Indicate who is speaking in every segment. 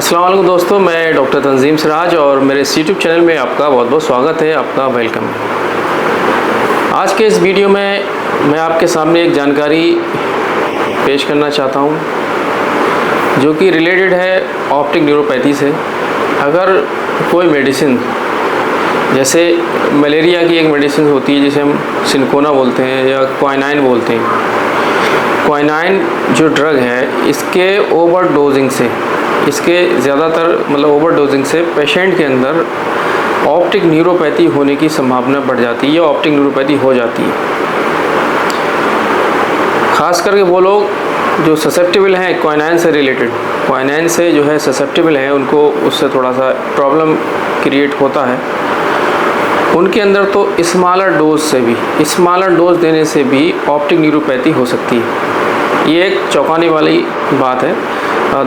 Speaker 1: अस्सलाम वालेकुम दोस्तों, मैं डॉक्टर तंजीम सिराज और मेरे यूट्यूब चैनल में आपका बहुत बहुत स्वागत है, आपका वेलकम। आज के इस वीडियो में मैं आपके सामने एक जानकारी पेश करना चाहता हूं जो कि रिलेटेड है ऑप्टिक न्यूरोपैथी से। अगर कोई मेडिसिन, जैसे मलेरिया की एक मेडिसिन होती है जिसे हम सिनकोना बोलते हैं या क्वाइनाइन बोलते हैं। क्वाइनाइन जो ड्रग है, इसके ओवर डोजिंग से, इसके ज़्यादातर मतलब ओवर डोजिंग से पेशेंट के अंदर ऑप्टिक न्यूरोपैथी होने की संभावना बढ़ जाती है या ऑप्टिक न्यूरोपैथी हो जाती है। ख़ास करके वो लोग जो ससेप्टेबल हैं क्वाइनाइन से रिलेटेड, क्वाइनाइन से जो है ससेप्टेबल हैं, उनको उससे थोड़ा सा प्रॉब्लम क्रिएट होता है। उनके अंदर तो स्मॉलर डोज से भी, स्मॉलर डोज देने से भी ऑप्टिक न्यूरोपैथी हो सकती है। ये एक चौंकाने वाली बात है,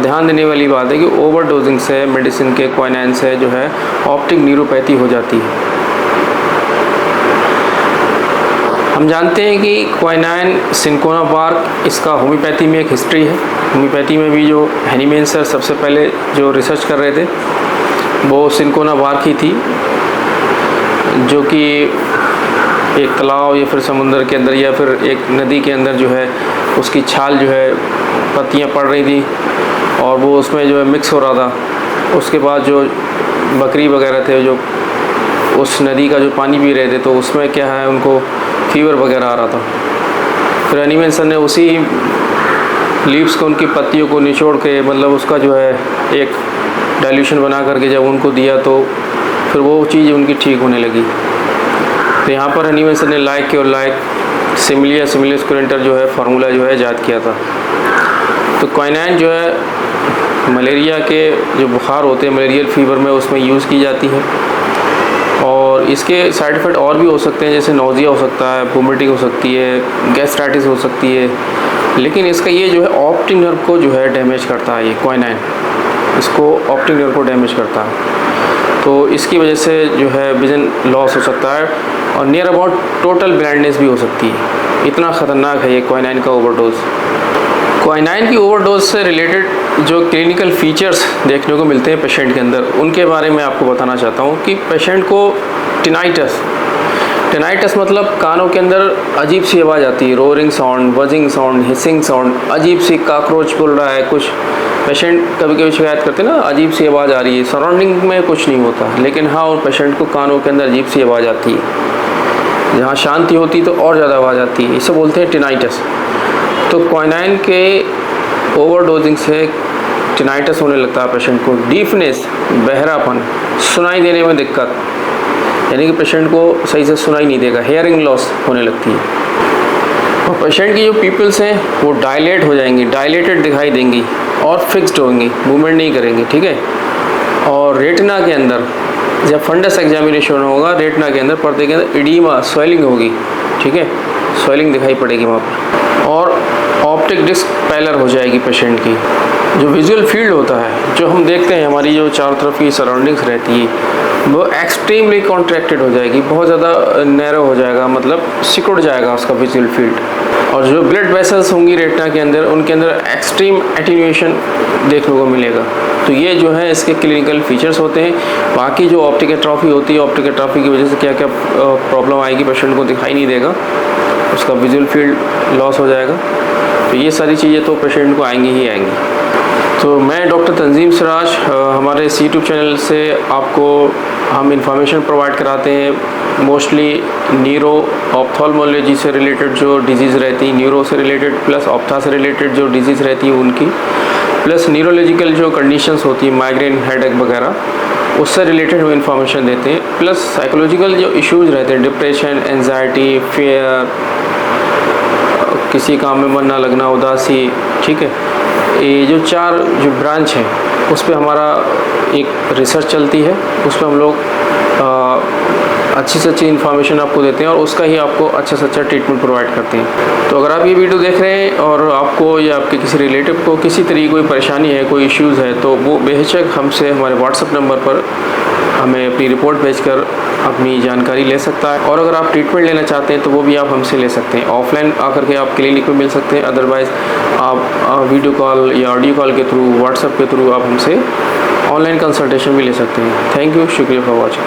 Speaker 1: ध्यान देने वाली बात है कि ओवर डोजिंग से मेडिसिन के क्वाइनाइन से जो है ऑप्टिक न्यूरोपैथी हो जाती है। हम जानते हैं कि क्वाइनाइन, सिनकोना बार्क, इसका होम्योपैथी में एक हिस्ट्री है। होम्योपैथी में भी जो हैनीमैन सर सबसे पहले जो रिसर्च कर रहे थे वो सिनकोना बार्क ही थी, जो कि एक तालाब या फिर समुंदर के अंदर या फिर एक नदी के अंदर जो है उसकी छाल जो है पत्तियां पड़ रही थी और वो उसमें जो है मिक्स हो रहा था। उसके बाद जो बकरी वगैरह थे जो उस नदी का जो पानी पी रहे थे तो उसमें क्या है, उनको फीवर वगैरह आ रहा था। फिर हैनीमैन सर ने उसी लीव्स को, उनकी पत्तियों को निचोड़ के, मतलब उसका जो है एक डाइल्यूशन बना करके जब उनको दिया तो फिर वो चीज़ उनकी ठीक होने लगी। तो यहाँ पर हैनीमैन सर ने लाइक के और लाइक सिमिलिया सिमिलिस क्वेंटर जो है फार्मूला जो है ईजाद किया था। तो क्वाइनाइन जो है मलेरिया के जो बुखार होते हैं, मलेरियल फीवर में उसमें यूज़ की जाती है और इसके साइड इफ़ेक्ट और भी हो सकते हैं, जैसे नोज़िया हो सकता है, वोमिटिंग हो सकती है, गैस्ट्राइटिस हो सकती है। लेकिन इसका ये जो है ऑप्टिक नर्व को जो है डैमेज करता है, ये क्वाइनाइन इसको ऑप्टिक नर्व को डैमेज करता है। तो इसकी वजह से जो है विजन लॉस हो सकता है और नियर अबाउट टोटल ब्लाइंडनेस भी हो सकती है। इतना ख़तरनाक है ये क्वाइनाइन का ओवरडोज। क्वाइनाइन की ओवरडोज से रिलेटेड जो क्लिनिकल फीचर्स देखने को मिलते हैं पेशेंट के अंदर, उनके बारे में आपको बताना चाहता हूँ कि पेशेंट को टिनाइटस मतलब कानों के अंदर अजीब सी आवाज़ आती है, roaring sound, buzzing sound, hissing sound, अजीब सी काकरोच बोल रहा है कुछ। पेशेंट कभी कभी शिकायत करते हैं ना, अजीब सी आवाज़ आ रही है, सराउंडिंग में कुछ नहीं होता, लेकिन हाँ उन पेशेंट को कानों के अंदर अजीब सी आवाज़ आती है। जहाँ शांति होती तो और ज़्यादा आवाज़ आती है, इसे बोलते हैं टिनाइटस। तो क्वाइनाइन के ओवरडोजिंग से टिनाइटस होने लगता है पेशेंट को, डीफनेस, बहरापन, सुनाई देने में दिक्कत, यानी कि पेशेंट को सही से सुनाई नहीं देगा, हेयरिंग लॉस होने लगती है। और पेशेंट की जो पीपल्स हैं वो डायलेट हो जाएंगी, डायलेटेड दिखाई देंगी और फिक्स्ड होंगी, मूवमेंट नहीं करेंगी, ठीक है। और रेटिना के अंदर जब फंडस एग्जामिनेशन होगा, रेटिना के अंदर, पर्दे के अंदर एडीमा, स्वेलिंग होगी, ठीक है, स्वेलिंग दिखाई पड़ेगी वहाँ पर। और ऑप्टिक डिस्क पैलर हो जाएगी पेशेंट की। जो विजुअल फील्ड होता है, जो हम देखते हैं, हमारी जो चारों तरफ की सराउंडिंग्स रहती है, वो एक्सट्रीमली कॉन्ट्रैक्टेड हो जाएगी, बहुत ज़्यादा नैरो हो जाएगा, मतलब सिकुड़ जाएगा उसका विजुअल फील्ड। और जो ब्लड वेसल्स होंगी रेटिना के अंदर, उनके अंदर एक्सट्रीम एटीन्यूएशन देखने को मिलेगा। तो ये जो है इसके क्लिनिकल फीचर्स होते हैं। बाकी जो ऑप्टिक एट्रोफी होती है, ऑप्टिक एट्रोफी की वजह से क्या क्या प्रॉब्लम आएगी, पेशेंट को दिखाई नहीं देगा, उसका विजुअल फील्ड लॉस हो जाएगा। तो ये सारी चीज़ें तो पेशेंट को आएंगी ही आएंगी। तो मैं डॉक्टर तंजीम सिराज, हमारे इस यूट्यूब चैनल से आपको हम इंफॉर्मेशन प्रोवाइड कराते हैं, मोस्टली न्यूरो ऑप्थेल्मोलॉजी से रिलेटेड जो डिजीज़ रहती है, न्यूरो से रिलेटेड प्लस ऑप्था से रिलेटेड जो डिजीज़ रहती है उनकी, प्लस न्यूरोलॉजिकल जो कंडीशंस होती है, माइग्रेन, हेडेक वगैरह, उससे रिलेटेड हम इंफॉर्मेशन देते हैं। प्लस साइकोलॉजिकल जो इश्यूज़ रहते हैं, डिप्रेशन, एंजाइटी, फियर, किसी काम में मन ना लगना, उदासी, ठीक है, ये जो चार जो ब्रांच हैं उस पर हमारा एक रिसर्च चलती है, उस पर हम लोग अच्छी से अच्छी इन्फॉर्मेशन आपको देते हैं और उसका ही आपको अच्छा से अच्छा ट्रीटमेंट प्रोवाइड करते हैं। तो अगर आप ये वीडियो देख रहे हैं और आपको या आपके किसी रिलेटिव को किसी तरीके कोई परेशानी है, कोई इश्यूज़ है, तो वो बेहिचक हमसे हमारे व्हाट्सएप नंबर पर हमें अपनी रिपोर्ट भेजकर अपनी जानकारी ले सकता है। और अगर आप ट्रीटमेंट लेना चाहते हैं तो वो भी आप हमसे ले सकते हैं। ऑफलाइन आकर के आप क्लिनिक में मिल सकते हैं, अदरवाइज़ आप वीडियो कॉल या ऑडियो कॉल के थ्रू, व्हाट्सएप के थ्रू आप हमसे ऑनलाइन कंसल्टेशन भी ले सकते हैं। थैंक यू, शुक्रिया फॉर वॉचिंग।